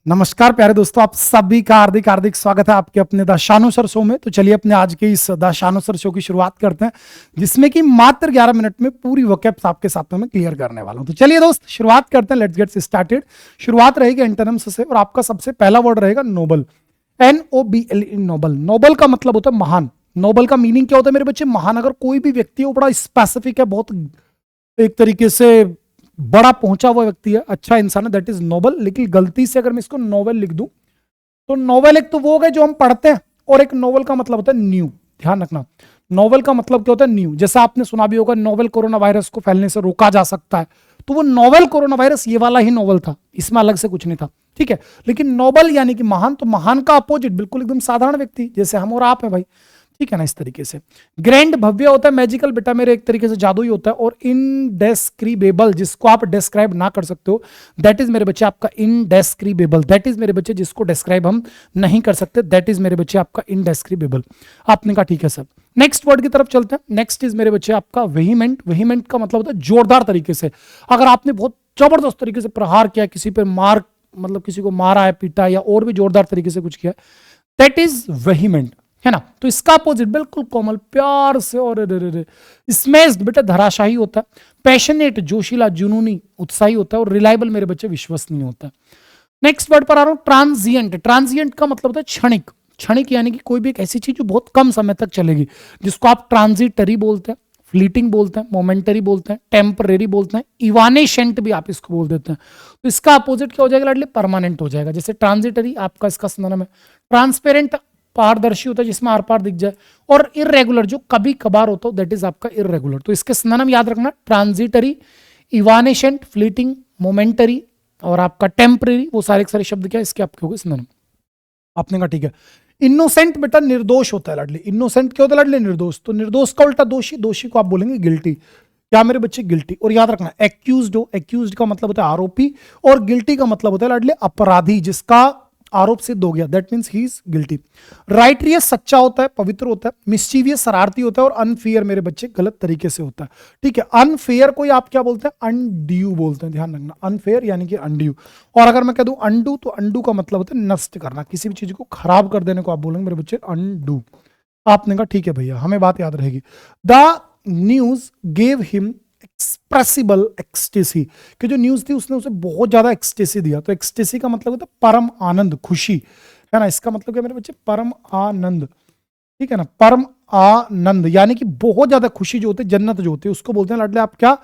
नमस्कार प्यारे दोस्तों, आप सभी का हार्दिक हार्दिक स्वागत है आपके अपने द शानो सर शो में। तो चलिए अपने आज के इस द शानो सर शो की शुरुआत करते हैं, जिसमें कि मात्र 11 मिनट में पूरी वोकैब्स आपके साथ में मैं क्लियर करने वाला हूं। तो चलिए दोस्त शुरुआत करते हैं, लेट्स गेट स्टार्टेड। शुरुआत रहेगी एंटोनिम्स से और आपका सबसे पहला वर्ड रहेगा नोबल, NOBL, नोबल। नोबल का मतलब होता है महान। नोबल का मीनिंग क्या होता है मेरे बच्चे? महान। अगर कोई भी व्यक्ति हो, बड़ा स्पेसिफिक है, बहुत एक तरीके से बड़ा पहुंचा हुआ व्यक्ति है, अच्छा इंसान है, दैट इज नोबल। लेकिन गलती से अगर मैं इसको नोवेल लिख दूं तो नोवेल एक तो वो हो गए जो हम पढ़ते हैं, और एक नोवेल का मतलब होता है न्यू। ध्यान रखना, नोवेल का मतलब क्या होता है? न्यू। जैसा आपने सुना भी होगा, नोवेल कोरोना वायरस को फैलने से रोका जा सकता है, तो वो नोवेल कोरोना वायरस ये वाला ही नोवेल था, इसमें अलग से कुछ नहीं था। ठीक है, लेकिन नोबल यानी कि महान, तो महान का अपोजिट बिल्कुल एकदम साधारण व्यक्ति, जैसे हम और आप है भाई। ठीक है ना, इस तरीके से। ग्रैंड भव्य होता है, मैजिकल बेटा मेरे एक तरीके से जादू ही होता है, और इनडेस्क्रिबेबल जिसको आप डिस्क्राइब ना कर सकते हो, दैट इज मेरे बच्चे आपका इनडेस्क्रिबेबल। दैट इज मेरे बच्चे जिसको डिस्क्राइब हम नहीं कर सकते, दैट इज मेरे बच्चे आपका इनडेस्क्रिबेबल। आपने कहा ठीक है सर। नेक्स्ट वर्ड की तरफ चलते हैं। नेक्स्ट इज मेरे बच्चे आपका वेहीमेंट। वेहीमेंट का मतलब होता है जोरदार तरीके से। अगर आपने बहुत जबरदस्त तरीके से प्रहार किया, किसी पर मार मतलब किसी को मारा है, पीटा, या और भी जोरदार तरीके से कुछ किया, दैट इज वेहीमेंट, है ना। तो इसका अपोजिट बिल्कुल कोमल, प्यार से, और स्मैश्ड बेटा धराशाही होता है। पैशनेट जोशीला, जुनूनी, उत्साही होता है। और रिलायबल मेरे बच्चे विश्वसनीय होता है। नेक्स्ट वर्ड पर आ रहा हूं, ट्रांजिएंट। ट्रांजिएंट का मतलब होता है क्षणिक। क्षणिक यानी कि कोई भी एक ऐसी चीज जो बहुत कम समय तक चलेगी, जिसको आप ट्रांजिटरी बोलते हैं, फ्लीटिंग बोलते हैं, मोमेंटरी बोलते हैं, टेम्परेरी बोलते हैं, इवानेशेंट भी आप इसको बोल देते हैं। तो इसका अपोजिट क्या हो जाएगा लाडले? परमानेंट हो जाएगा। जैसे ट्रांजिटरी आपका इसका सिनोनिम है। ट्रांसपेरेंट पारदर्शी होता है, जिसमें आर पार दिख जाए। और इरेगुलर जो कभी कभार होता है, दैट इज आपका इरेगुलर। तो इसके सिनोनिम याद रखना, ट्रांजिटरी, इवानेशेंट, फ्लीटिंग, मोमेंटरी और आपका टेम्परेरी। वो सारे सारे शब्द क्या इसके आपके हो गए सिनोनिम। आपने कहा ठीक है। इनोसेंट बेटा निर्दोष होता है लाडली। इनोसेंट क्या होता है लाडली? निर्दोष। तो निर्दोष का उल्टा दोषी। दोषी को आप बोलेंगे गिल्टी। क्या मेरे बच्चे? गिल्टी। और याद रखना, एक्यूज्ड हो, एक्यूज्ड का मतलब होता है आरोपी, और गिल्टी का मतलब होता है लाडले अपराधी, जिसका आरोप सिद्ध हो गया, that means he is guilty. Righteous सच्चा होता है, पवित्र होता है। मिस्चीवियस शरारती होता है। और अनफेयर मेरे बच्चे गलत तरीके से होता है। ठीक है, अनफेयर को आप क्या बोलते हैं? अनड्यू बोलते हैं। ध्यान रखना, अनफेयर यानी कि अनड्यू। और अगर मैं कह दूं अनडू, तो अनडू का मतलब होता है नष्ट करना, किसी भी चीज को खराब कर देने को आप बोलेंगे मेरे बच्चे अनडू। आपने कहा ठीक है भैया, हमें बात याद रहेगी। The news gave him expressible ecstasy, कि जो न्यूज थी उसने उसे बहुत ज्यादा एक्सटेसी दिया। तो एक्सटेसी का मतलब होता है परम आनंद, खुशी, है ना। इसका मतलब क्या मेरे बच्चे? परम आनंद। ठीक है ना, परम आनंद यानी कि बहुत ज्यादा खुशी जो होती है, जन्नत जो होती है, उसको बोलते हैं लाडले आप क्या?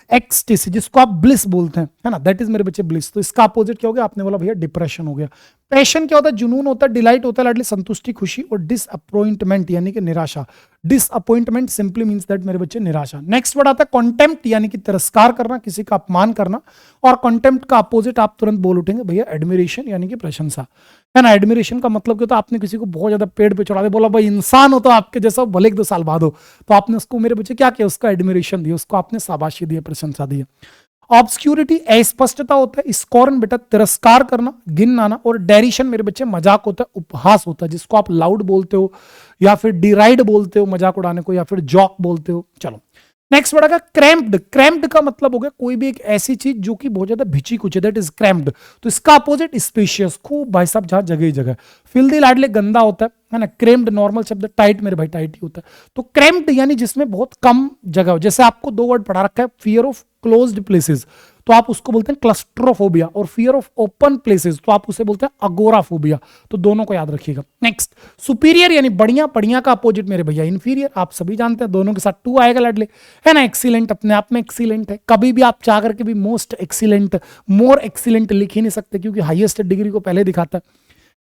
एक्सटेसी, जिसको आप ब्लिस बोलते हैं, है ना। दैट इज मेरे बच्चे ब्लिस। तो इसका अपोजिट क्या हो गया? आपने बोला भैया डिप्रेशन हो गया। पैशन क्या होता है? जुनून होता है। डिलाइट होता है लाडले संतुष्टि, खुशी। और डिसअपॉइंटमेंट यानी कि निराशा। डिसअपॉइंटमेंट सिंपली मींस दैट मेरे बच्चे निराशा। नेक्स्ट वर्ड आता है कॉन्टेम्प्ट, यानी कि तिरस्कार करना, किसी का अपमान करना। और कॉन्टेम्प्ट का अपोजिट आप तुरंत बोल उठेंगे भैया एडमिरेशन, यानी कि प्रशंसा, है ना। एडमिरेशन का मतलब क्या होता है? आपने किसी को बहुत ज्यादा पेड़ पे चढ़ा दे, बोला भाई इंसान हो तो आपके जैसा भले एक 2 साल बाद हो, तो आपने उसको मेरे बच्चे क्या किया? उसका एडमिरेशन दिया, उसको आपने शाबाशी दी, प्रशंसा दी। ऑब्सक्यूरिटी अस्पष्टता होता है। स्कॉर्न बेटा तिरस्कार करना, गिन आना। और डेरिशन मेरे बच्चे मजाक होता है, उपहास होता है, जिसको आप लाउड बोलते हो, या फिर डिराइड बोलते हो मजाक उड़ाने को, या फिर जॉक बोलते हो। चलो नेक्स्ट वर्ड आएगा क्रैम्प्ड। क्रैम्प्ड का मतलब हो गया कोई भी एक ऐसी चीज जो कि बहुत ज्यादा भिची कुछ है, दैट इज क्रैम्प्ड। तो इसका अपोजिट स्पेशियस, खूब भाई साहब जहां जगह ही जगह। फिल्दी लाडले गंदा होता है ना। क्रेम्ड नॉर्मल शब्द, टाइट मेरे भाई टाइट ही होता है। तो क्रैम्प्ड यानी जिसमें बहुत कम जगह हो। जैसे आपको 2 वर्ड पढ़ा रखा है, फियर ऑफ क्लोज्ड प्लेसेस, तो आप उसको बोलते हैं क्लस्ट्रोफोबिया। और फियर ऑफ ओपन प्लेसेस, तो आप उसे बोलते हैं अगोराफोबिया। तो दोनों को याद रखिएगा। नेक्स्ट सुपीरियर यानी बढ़िया। बढ़िया का अपोजिट मेरे भैया इन्फीरियर, आप सभी जानते हैं। दोनों के साथ टू आएगा लाडले, है ना। एक्सीलेंट अपने आप में एक्सीलेंट है। कभी भी आप चाह करके भी मोस्ट एक्सीलेंट, मोर एक्सीलेंट लिख ही नहीं सकते, क्योंकि हाईएस्ट डिग्री को पहले दिखाता है।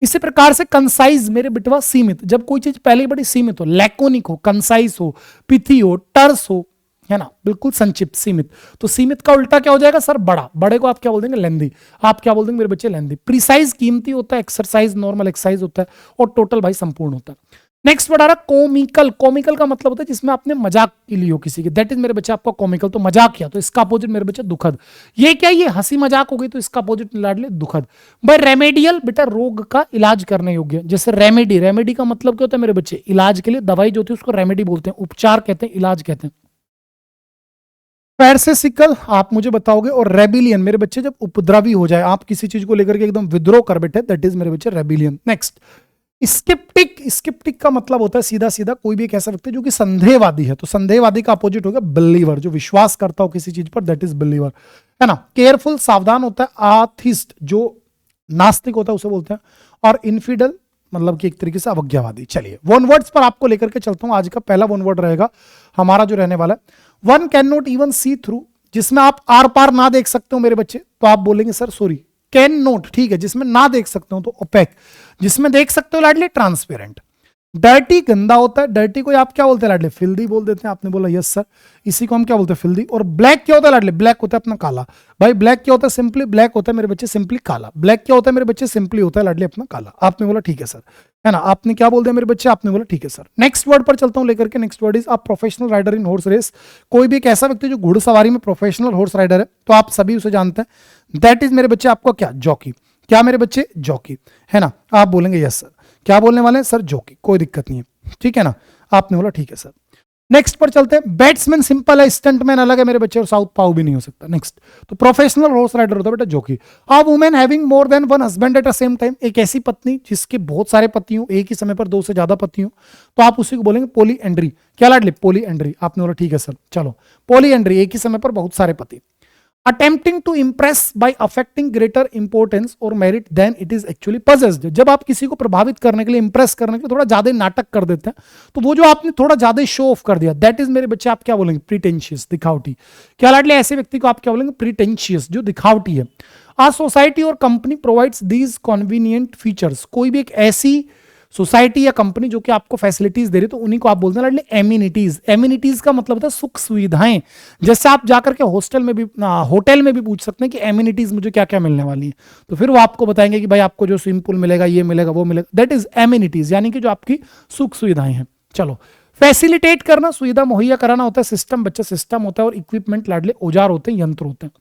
इसी प्रकार से कंसाइज मेरे बिटवा सीमित, जब कोई चीज पहले बड़ी सीमित हो, लैकोनिक हो, कंसाइज हो, पिथी हो, टर्स हो, है ना, बिल्कुल संक्षिप्त, सीमित। तो सीमित का उल्टा क्या हो जाएगा सर? बड़ा। बड़े को आप क्या बोल देंगे? लेंदी। आप क्या बोल देंगे मेरे बच्चे? लेंदी। प्रिसाइज कीमती होता है, एक्सरसाइज नॉर्मल एक्सरसाइज होता है, और टोटल भाई संपूर्ण होता है। नेक्स्ट वर्ड आ रहा कॉमिकल। कॉमिकल का मतलब होता है जिसमें आपने मजाक की ली हो किसी की, दैट इज मेरे बच्चे आपका कॉमिकल। तो मजाक किया, तो इसका अपोजिट मेरे बच्चे दुखद। ये क्या? ये हंसी मजाक हो गई, तो इसका अपोजिट लाडले दुखद। भाई रेमेडियल बेटा रोग का इलाज करने योग्य। जैसे रेमेडी, रेमेडी का मतलब क्या होता है मेरे बच्चे? इलाज के लिए दवाई जो होती है उसको रेमेडी बोलते हैं, उपचार कहते हैं, इलाज कहते हैं। पैरसेसिकल आप मुझे बताओगे, और रेबिलियन मेरे बच्चे जब उपद्रवी हो जाए, आप किसी चीज को लेकर के एकदम विद्रोह कर बैठे, दैट इज मेरे बच्चे रेबिलियन। नेक्स्ट, स्किप्टिक का मतलब होता है सीधा सीधा कोई भी एक ऐसा व्यक्ति जो कि संदेहवादी है, तो संदेहवादी का अपोजिट होगा बिलीवर, जो विश्वास करता हो किसी चीज पर, दैट इज बिलीवर, है ना। केयरफुल सावधान होता है आथिस्ट, जो नास्तिक होता है उसे बोलते हैं, और इनफिडल मतलब कि एक तरीके से अवज्ञावादी। चलिए वन वर्ड्स पर आपको लेकर के चलता हूं, आज का पहला वन वर्ड रहेगा हमारा जो रहने वाला है, one cannot even see through, जिसमें आप आर पार ना देख सकते हो मेरे बच्चे, तो आप बोलेंगे सर सॉरी, कैन नोट, ठीक है, जिसमें ना देख सकते हो तो ओपेक, जिसमें देख सकते हो लाडली ट्रांसपेरेंट। डर्टी गंदा होता है, डर्टी को आप क्या बोलते हैं लाडली, फिल्दी बोल देते हैं, आपने बोला यस सर, इसी को हम क्या बोलते हैं, फिल्दी। और ब्लैक क्या होता है लाडली, ब्लैक होता है अपना काला। भाई ब्लैक क्या होता है, सिंपली ब्लैक होता है मेरे बच्चे, सिंपली काला। ब्लैक क्या होता है मेरे बच्चे, सिंपली होता है लाडली अपना काला। आपने बोला ठीक है सर, है ना, आपने क्या बोल दिया मेरे बच्चे, आपने बोला ठीक है सर। नेक्स्ट वर्ड पर चलता हूं लेकर के, नेक्स्ट वर्ड इज आप professional rider in horse race, कोई भी एक ऐसा व्यक्ति जो घुड़सवारी में प्रोफेशनल हॉर्स राइडर है, तो आप सभी उसे जानते हैं, दैट इज मेरे बच्चे आपका क्या, जॉकी। क्या मेरे बच्चे, जॉकी, है ना। आप बोलेंगे यस सर, क्या बोलने वाले हैं सर, जॉकी, कोई दिक्कत नहीं है, ठीक है ना, आपने बोला ठीक है सर। नेक्स्ट पर चलते हैं, बैट्समैन सिंपल है, स्टंटमैन अलग है मेरे बच्चे, और साउथ पाव भी नहीं हो सकता। नेक्स्ट, तो प्रोफेशनल हॉर्स राइडर होता है बेटा jockey. A women having more than one husband at the same time, एक ऐसी पत्नी जिसके बहुत सारे पति हो, एक ही समय पर दो से ज्यादा पति हो, तो आप उसी को बोलेंगे पोली एंड्री। क्या लाडली, पोली एंड्री, आपने बोला ठीक है सर। चलो, पोली एंड्री, एक ही समय पर बहुत सारे पति। Attempting to impress by affecting greater importance और merit than it is actually possessed, जब आप किसी को प्रभावित करने के लिए, इंप्रेस करने के लिए थोड़ा ज्यादा नाटक कर देते हैं, तो वो जो आपने थोड़ा ज्यादा शो ऑफ कर दिया, दैट इज मेरे बच्चे आप क्या बोलेंगे, प्रीटेंशियस, दिखावटी। क्या लाडले, ऐसे व्यक्ति को आप क्या बोलेंगे, प्रीटेंशियस, जो दिखावटी है। आ सोसाइटी और company provides these convenient features, कोई भी एक ऐसी सोसाइटी या कंपनी जो कि आपको फैसिलिटीज दे रही, तो उन्हीं को आप बोलते हैं लाडली एमिनिटीज। एमिनिटीज का मतलब होता है सुख सुविधाएं, जैसे आप जाकर के हॉस्टल में भी, होटल में भी पूछ सकते हैं कि एमिनिटीज मुझे क्या क्या मिलने वाली है, तो फिर वो आपको बताएंगे कि भाई आपको जो स्विमिंग पूल मिलेगा, ये मिलेगा, वो मिलेगा, दैट इज एमिनिटीज, यानी कि जो आपकी सुख सुविधाएं हैं। चलो, फैसिलिटेट करना, सुविधा मुहैया कराना होता है, सिस्टम बच्चा सिस्टम होता है, और इक्विपमेंट लाडले औजार होते हैं, यंत्र होते हैं।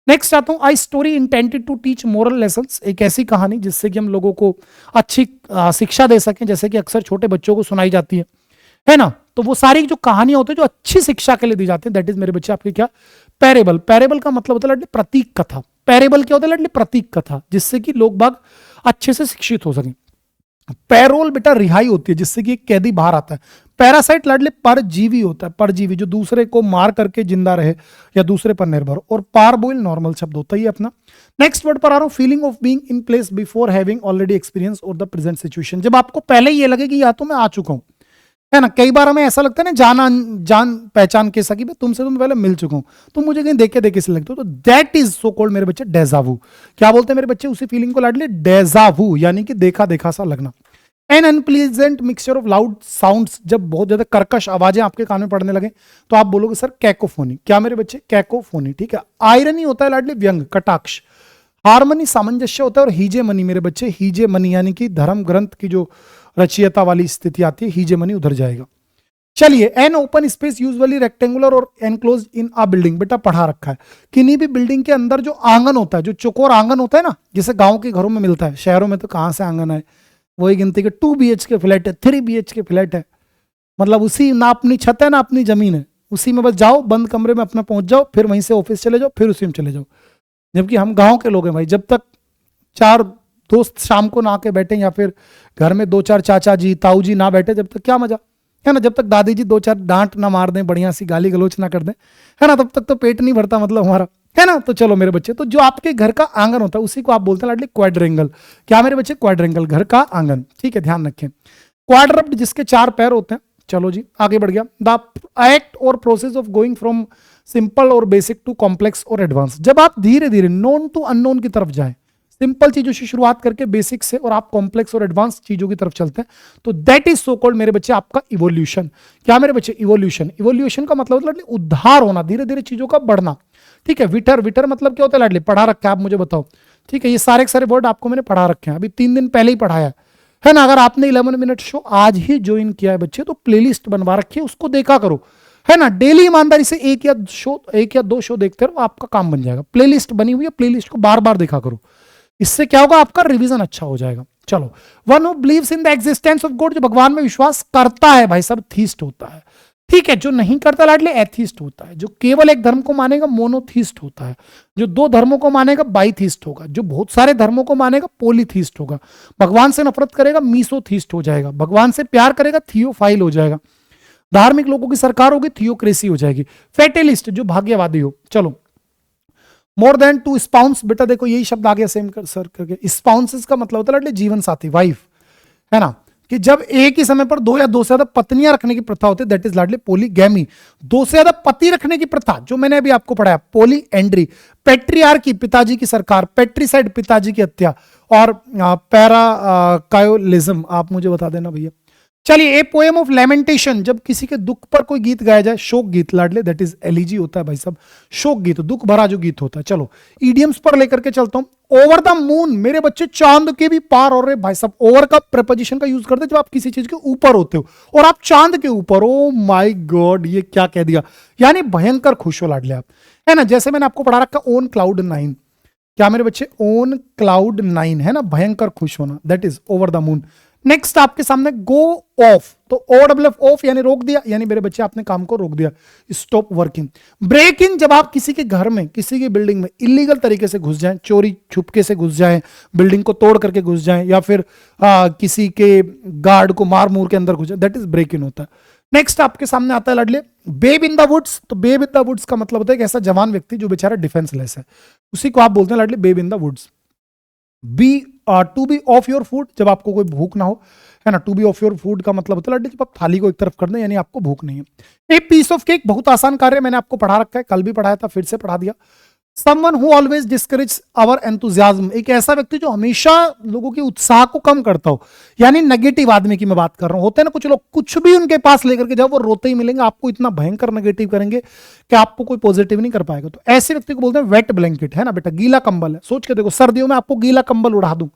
नेक्स्ट आता हूं, a story intended to teach moral lessons, एक ऐसी कहानी जिससे कि हम लोगों को अच्छी शिक्षा दे सकें, जैसे कि अक्सर छोटे बच्चों को सुनाई जाती है ना। तो वो सारी जो कहानियां होती है जो अच्छी शिक्षा के लिए दी जाती है, दैट इज मेरे बच्चे आपके क्या, पैरेबल। पैरेबल का मतलब होता है लड़ले प्रतीक कथा। पैरेबल क्या होता है लड़ले, प्रतीक कथा, जिससे कि लोग बाग अच्छे से शिक्षित हो सकें। पैरोल बेटा रिहाई होती है, जिससे कि एक कैदी बाहर आता है। पैरासाइट लाडले परजीवी होता है, परजीवी जो दूसरे को मार करके जिंदा रहे या दूसरे पर निर्भर, और पारबोइल नॉर्मल शब्द होता है अपना। नेक्स्ट वर्ड पर आ रहा हूं, feeling of being in place before having already experience और द प्रेजेंट सिचुएशन, जब आपको पहले ये लगे कि या तो मैं आ चुका हूं, है ना। कई बार हमें ऐसा लगता है ना, जान पहचान के सकी, तुमसे तो मैं पहले मिल चुका हूं, तुम मुझे कहीं देखे देखे से लगते हो, तो दैट इज सो कॉल्ड मेरे बच्चे डेजावू। क्या बोलते हैं मेरे बच्चे उसी फीलिंग को लाडले, डेजावू, यानी कि देखा देखा सा लगना। An unpleasant mixture of loud sounds, जब बहुत ज्यादा कर्कश आवाजें आपके कान में पड़ने लगे, तो आप बोलोगे सर कैकोफोनी। क्या मेरे बच्चे, कैकोफोनी, ठीक है। आयरनी होता है लाडले व्यंग, कटाक्ष। हार्मनी सामंजस्य होता है, और हीजेमनी मेरे बच्चे, हीजेमनी यानी कि धर्म ग्रंथ की जो रचयिता वाली स्थिति आती है, हीजेमनी उधर जाएगा। चलिए, an open space usually rectangular और एनक्लोज इन अ बिल्डिंग, बेटा पढ़ा रखा है, किन्हीं भी बिल्डिंग के अंदर जो आंगन होता है, जो चौकोर आंगन होता है ना, जैसे गांव के घरों में मिलता है, शहरों में तो कहां से आंगन है, वही गिनती के 2 BHK फ्लैट है, 3 BHK फ्लैट है, मतलब उसी ना अपनी छत है ना अपनी जमीन है, उसी में बस जाओ, बंद कमरे में अपना पहुंच जाओ, फिर वहीं से ऑफिस चले जाओ, फिर उसी में चले जाओ। जबकि हम गांव के लोग हैं भाई, जब तक 4 दोस्त शाम को ना आके बैठे, या फिर घर में 2-4 चाचा जी ताऊ जी ना बैठे, जब तक क्या मजा, है ना। जब तक दादी जी 2-4 डांट ना मार दें, बढ़िया सी गाली गलोच ना कर दें, है ना, तब तक तो पेट नहीं भरता मतलब हमारा, है ना। तो चलो मेरे बच्चे, तो जो आपके घर का आंगन होता है उसी को आप बोलते हैं लाडली क्वाड्रेंगल। क्या मेरे बच्चे, क्वाड्रेंगल, घर का आंगन, ठीक है, ध्यान रखें। क्वाड्रप्ट, जिसके 4 पैर होते हैं। चलो जी आगे बढ़ गया। द एक्ट और process of going from simple और बेसिक टू कॉम्प्लेक्स और एडवांस, जब आप धीरे धीरे नोन टू अननोन की तरफ जाए, सिंपल चीजों से शुरुआत करके बेसिक से, और आप कॉम्प्लेक्स और एडवांस चीजों की तरफ चलते हैं, तो दैट इज सो कॉल्ड मेरे बच्चे आपका इवोल्यूशन। क्या मेरे बच्चे, इवोल्यूशन। इवोल्यूशन का मतलब होता है उद्धार होना, धीरे धीरे चीजों का बढ़ना, ठीक है। विटर, विटर मतलब क्या होता है लाडली, पढ़ा रखा है, आप मुझे बताओ, ठीक है। ये सारे के सारे वर्ड आपको मैंने पढ़ा रखे हैं, अभी 3 दिन पहले ही पढ़ाया है ना। अगर आपने 11 मिनट शो आज ही ज्वाइन किया है बच्चे, तो प्लेलिस्ट बनवा रखी है, उसको देखा करो, है ना। डेली ईमानदारी से 1 या 2 शो देखते रहो, आपका काम बन जाएगा। प्लेलिस्ट बनी हुई है, प्लेलिस्ट को बार बार देखा करो, इससे क्या होगा, आपका रिवीजन अच्छा हो जाएगा। चलो, one who believes in the existence of God, जो भगवान में विश्वास करता है भाई, सब थीस्ट होता है। ठीक है, जो नहीं करता लाडले एथीस्ट होता है, जो केवल एक धर्म को मानेगा मोनोथीस्ट होता है, जो दो धर्मों को मानेगा बाइथीस्ट होगा, जो बहुत सारे धर्मों को मानेगा पोलीथीस्ट होगा, भगवान से नफरत करेगा मीसोथीस्ट हो जाएगा, भगवान से प्यार करेगा थियोफाइल हो जाएगा, धार्मिक लोगों की सरकार होगी थियोक्रेसी हो जाएगी, फेटेलिस्ट जो भाग्यवादी हो। चलो, मोर देन टू स्पाउंस, बेटा देखो यही शब्द आ गया सेम सर करके, स्पाउंसेस का मतलब होता है लाडले जीवन साथी, वाइफ, है ना, कि जब एक ही समय पर दो या दो से ज्यादा पत्नियां रखने की प्रथा होती है, दैट इज लाडली पोलीगैमी। दो से ज्यादा पति रखने की प्रथा जो मैंने अभी आपको पढ़ाया, पोली एंड्री। पेट्रियार्की पिताजी की सरकार, पेट्रीसाइड पिताजी की हत्या, और पैराकायोलिज्म आप मुझे बता देना भैया। चलिए, ए पोएम ऑफ लेमेंटेशन, जब किसी के दुख पर कोई गीत गाया जाए, शोक गीत लाडले, दैट इज एलिजी होता है भाई साहब, शोक गीत, दुख भरा जो गीत होता है। चलो इडियम्स पर लेकर के चलता हूं। ओवर द मून, मेरे बच्चे चांद के भी पार, और भाई साहब ओवर का प्रीपोजिशन का यूज करते हैं जब आप किसी चीज के ऊपर होते हो, और आप चांद के ऊपर, ओ माय गॉड ये क्या कह दिया, यानी भयंकर खुश हो लाडले आप, है ना। जैसे मैंने आपको पढ़ा रखा ऑन क्लाउड 9, क्या मेरे बच्चे, ऑन क्लाउड 9, है ना, भयंकर खुश होना, that is over the moon. Next आपके सामने गो ऑफ, तो OFF ऑफ यानी रोक दिया, यानी मेरे बच्चे आपने काम को रोक दिया, स्टॉप वर्किंग। ब्रेक इन, जब आप किसी के घर में, किसी की बिल्डिंग में इलीगल तरीके से घुस जाएं, चोरी छुपके से घुस जाएं, बिल्डिंग को तोड़ करके घुस जाएं, या फिर किसी के गार्ड को मार मूर के अंदर घुस जाए, दैट इज ब्रेक इन होता है। नेक्स्ट आपके सामने आता है लाडले बेब इन द वुड्स, तो बेब इन द वुड्स का मतलब होता है कि ऐसा जवान व्यक्ति जो बेचारा डिफेंसलेस है, उसी को आप बोलते हैं लाडले babe in the woods. Be to be off your food, जब आपको कोई भूख ना हो, है ना, to be off your food का मतलब होता है जब आप थाली को एक तरफ कर दें, यानी आपको भूख नहीं है। ए पीस ऑफ केक, बहुत आसान कार्य, मैंने आपको पढ़ा रखा है, कल भी पढ़ाया था, फिर से पढ़ा दिया। Someone who always discourage our enthusiasm, एक ऐसा व्यक्ति जो हमेशा लोगों के उत्साह को कम करता हो, यानी नेगेटिव आदमी की मैं बात कर रहा हूं। होते हैं ना कुछ लोग, कुछ भी उनके पास लेकर के जाओ वो रोते ही मिलेंगे, आपको इतना भयंकर नेगेटिव करेंगे कि आपको कोई पॉजिटिव नहीं कर पाएगा। तो ऐसे व्यक्ति को बोलते हैं वेट ब्लैंकेट, है ना बेटा, गीला कंबल है। सोच के देखो, सर्दियों में आपको गीला कंबल उड़ा दूं,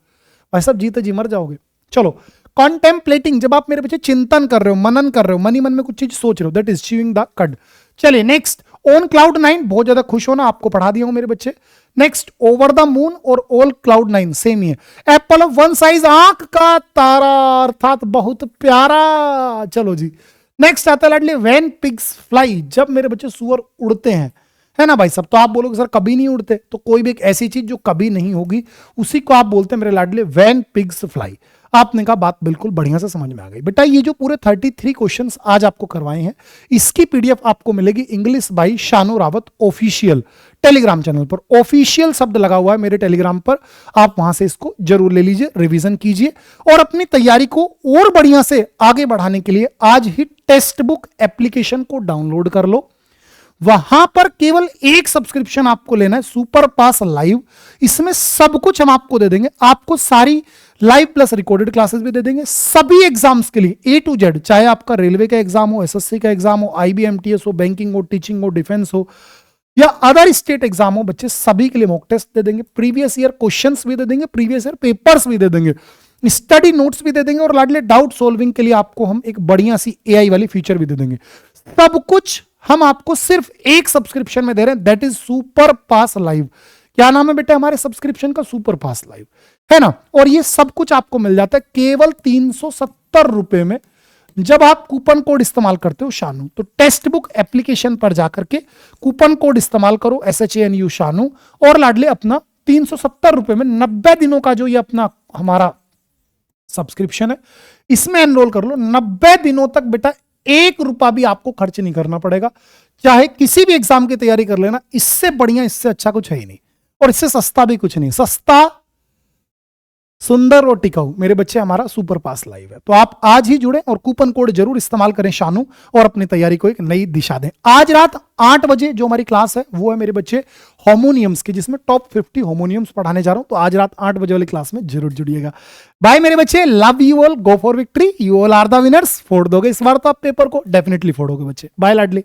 भाई साहब जीते जी मर जाओगे। चलो, कॉन्टेम्पलेटिंग, जब आप मेरे बच्चे चिंतन कर रहे हो, मनन कर रहे हो, मनी मन में कुछ चीज सोच रहे हो, दैट इज च्यूइंग द कड। चलिए नेक्स्ट, ऑन क्लाउड 9, बहुत ज्यादा खुश होना, आपको पढ़ा दिया हूं मेरे बच्चे। नेक्स्ट, ओवर द मून और ऑल क्लाउड 9 सेम ही है। एप्पल ऑफ वन साइज, आंख का तारा, अर्थात बहुत प्यारा। चलो जी, नेक्स्ट आता है लाडली व्हेन पिग्स फ्लाई, जब मेरे बच्चे सुअर उड़ते हैं, है ना भाई सब। तो आप बोलोगे सर कभी नहीं उड़ते, तो कोई भी एक ऐसी चीज जो कभी नहीं होगी उसी को आप बोलते हैं मेरे लाडले व्हेन पिग्स फ्लाई। आपने कहा बात बिल्कुल बढ़िया से समझ में आ गई बेटा। ये जो पूरे 33 क्वेश्चंस आज आपको करवाए हैं, इसकी पीडीएफ आपको मिलेगी English by Shanu Rawat official Telegram channel पर। ऑफिशियल शब्द लगा हुआ है मेरे टेलीग्राम पर, आप वहां से इसको जरूर ले लीजिए, रिवीजन कीजिए और अपनी तैयारी को और बढ़िया से आगे बढ़ाने के लिए आज ही टेक्स्ट बुक एप्लीकेशन को डाउनलोड कर लो। वहां पर केवल एक सब्सक्रिप्शन आपको लेना है, सुपर पास लाइव। इसमें सब कुछ हम आपको दे देंगे, आपको सारी लाइव प्लस रिकॉर्डेड क्लासेस भी दे देंगे सभी एग्जाम्स के लिए A to Z, चाहे आपका रेलवे का एग्जाम हो, SSC का एग्जाम हो, IBMTS हो, बैंकिंग हो, टीचिंग हो, डिफेंस हो या अदर स्टेट एग्जाम हो, बच्चे सभी के लिए मॉक टेस्ट दे देंगे, प्रीवियस ईयर क्वेश्चंस भी दे देंगे, प्रीवियस ईयर पेपर्स भी दे देंगे, स्टडी नोट्स भी दे देंगे और लाडले डाउट सॉल्विंग के लिए आपको हम एक बढ़िया सी AI वाली फीचर भी दे देंगे। सब कुछ हम आपको सिर्फ एक सब्सक्रिप्शन में दे रहे हैं, that is super pass live. क्या नाम है बेटा हमारे सब्सक्रिप्शन का? सुपर पास लाइव, है ना। और ये सब कुछ आपको मिल जाता है केवल 370 रुपए में, जब आप कूपन कोड इस्तेमाल करते हो शानू। तो टेक्स्ट बुक एप्लीकेशन पर जाकर के कूपन कोड इस्तेमाल करो SHANU शानू, और लाडले अपना 370 रुपए में 90 दिनों का जो ये अपना हमारा सब्सक्रिप्शन है, इसमें एनरोल कर लो। 90 दिनों तक बेटा 1 रुपया भी आपको खर्च नहीं करना पड़ेगा, चाहे किसी भी एग्जाम की तैयारी कर लेना। इससे बढ़िया, इससे अच्छा कुछ है ही नहीं, और इससे सस्ता भी कुछ नहीं। सस्ता, सुंदर और टिकाऊ मेरे बच्चे हमारा सुपर पास लाइव है। तो आप आज ही जुड़े और कूपन कोड जरूर इस्तेमाल करें शानू, और अपनी तैयारी को एक नई दिशा दें। आज रात 8 बजे जो हमारी क्लास है वो है मेरे बच्चे हार्मोनियम्स की, जिसमें टॉप 50 हार्मोनियम्स पढ़ाने जा रहा हूं। तो आज रात 8 बजे वाली क्लास में जरूर जुड़िएगा। बाय मेरे बच्चे, love you all, go for victory, you all are the winners. फोड़ दोगे इस बार तो आप पेपर को, डेफिनेटली फोड़ोगे बच्चे। बाय लाडली।